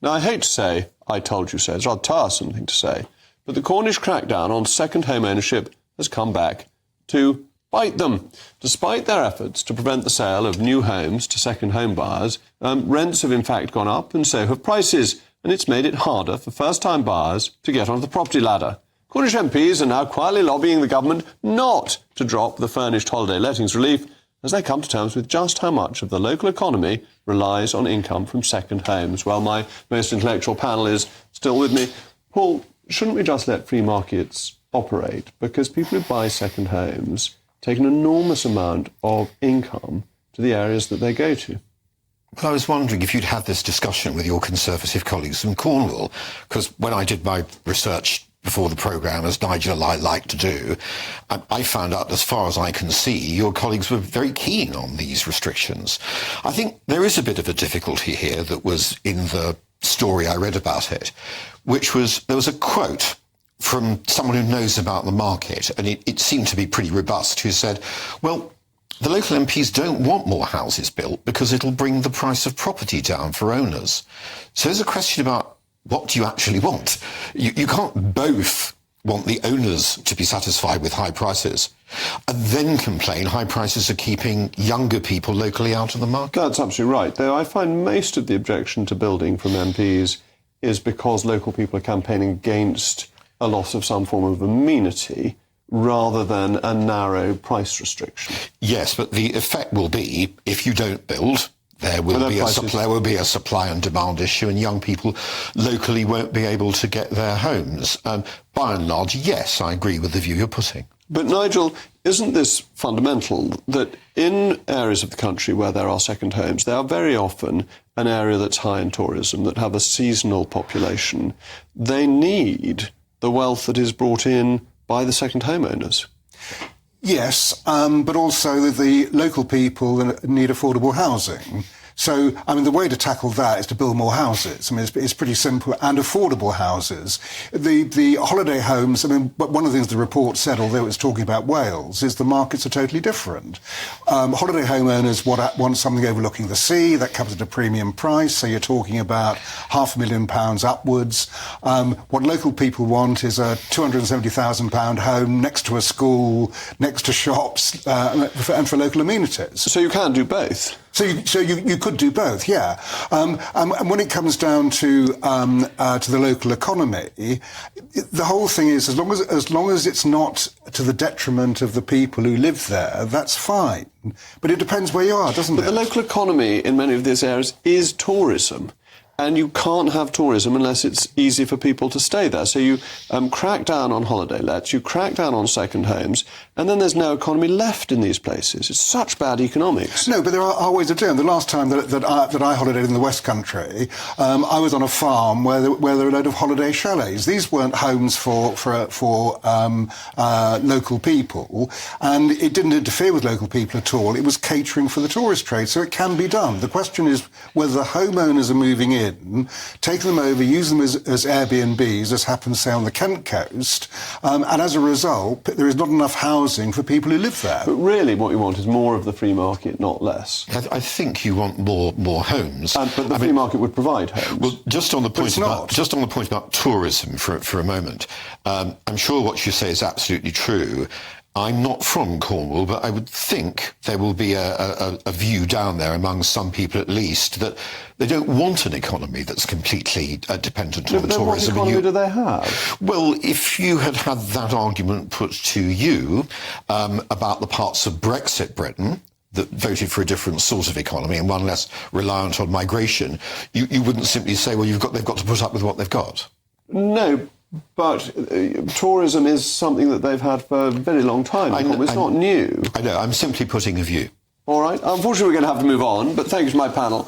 Now, I hate to say, I told you so, it's a rather tiresome thing to say, but the Cornish crackdown on second home ownership has come back to bite them. Despite their efforts to prevent the sale of new homes to second home buyers, rents have in fact gone up and so have prices, and it's made it harder for first-time buyers to get onto the property ladder. Cornish MPs are now quietly lobbying the government not to drop the furnished holiday lettings relief as they come to terms with just how much of the local economy relies on income from second homes. Well, my most intellectual panel is still with me. Paul, shouldn't we just let free markets operate? Because people who buy second homes take an enormous amount of income to the areas that they go to. Well, I was wondering if you'd had this discussion with your Conservative colleagues from Cornwall, because when I did my research before the programme, as Nigel and I like to do, I found out, as far as I can see, your colleagues were very keen on these restrictions. I think there is a bit of a difficulty here that was in the story I read about it, which was there was a quote from someone who knows about the market, and it seemed to be pretty robust, who said, well, the local MPs don't want more houses built because it'll bring the price of property down for owners. So there's a question about what do you actually want? You can't both want the owners to be satisfied with high prices and then complain high prices are keeping younger people locally out of the market. That's absolutely right, though I find most of the objection to building from MPs is because local people are campaigning against a loss of some form of amenity rather than a narrow price restriction. Yes, but the effect will be, if you don't build, there will be a supply and demand issue, and young people locally won't be able to get their homes. By and large, yes, I agree with the view you're putting. But Nigel, isn't this fundamental that in areas of the country where there are second homes, they are very often an area that's high in tourism, that have a seasonal population. They need the wealth that is brought in by the second homeowners. Yes, but also the local people need affordable housing. So, I mean, the way to tackle that is to build more houses. I mean, it's pretty simple, and affordable houses. The holiday homes, I mean, one of the things the report said, although it was talking about Wales, is the markets are totally different. Holiday homeowners want something overlooking the sea. That comes at a premium price, so you're talking about £500,000 upwards. What local people want is a £270,000 home next to a school, next to shops, and for local amenities. So you can do both? So you could do both, yeah. And when it comes down to the local economy, the whole thing is as long as it's not to the detriment of the people who live there, that's fine. But it depends where you are, doesn't it? But the local economy in many of these areas is tourism. And you can't have tourism unless it's easy for people to stay there. So you crack down on holiday lets, you crack down on second homes, and then there's no economy left in these places. It's such bad economics. No, but there are ways of doing it. The last time that I holidayed in the West Country, I was on a farm where there were a load of holiday chalets. These weren't homes for local people, and it didn't interfere with local people at all. It was catering for the tourist trade, so it can be done. The question is whether the homeowners are moving in, take them over, use them as Airbnbs, as happens, say, on the Kent coast, and as a result, there is not enough housing for people who live there. But really what you want is more of the free market, not less. I think you want more homes. But the free market would provide homes. Well, just on the point about tourism for a moment, I'm sure what you say is absolutely true. I'm not from Cornwall, but I would think there will be a view down there among some people at least that they don't want an economy that's completely dependent on tourism. What economy do they have? Well, if you had that argument put to you about the parts of Brexit Britain that voted for a different sort of economy and one less reliant on migration, you wouldn't simply say, well, they've got to put up with what they've got. No. But tourism is something that they've had for a very long time. It's not new. I know, I'm simply putting a view. All right. Unfortunately, we're going to have to move on, but thank you to my panel.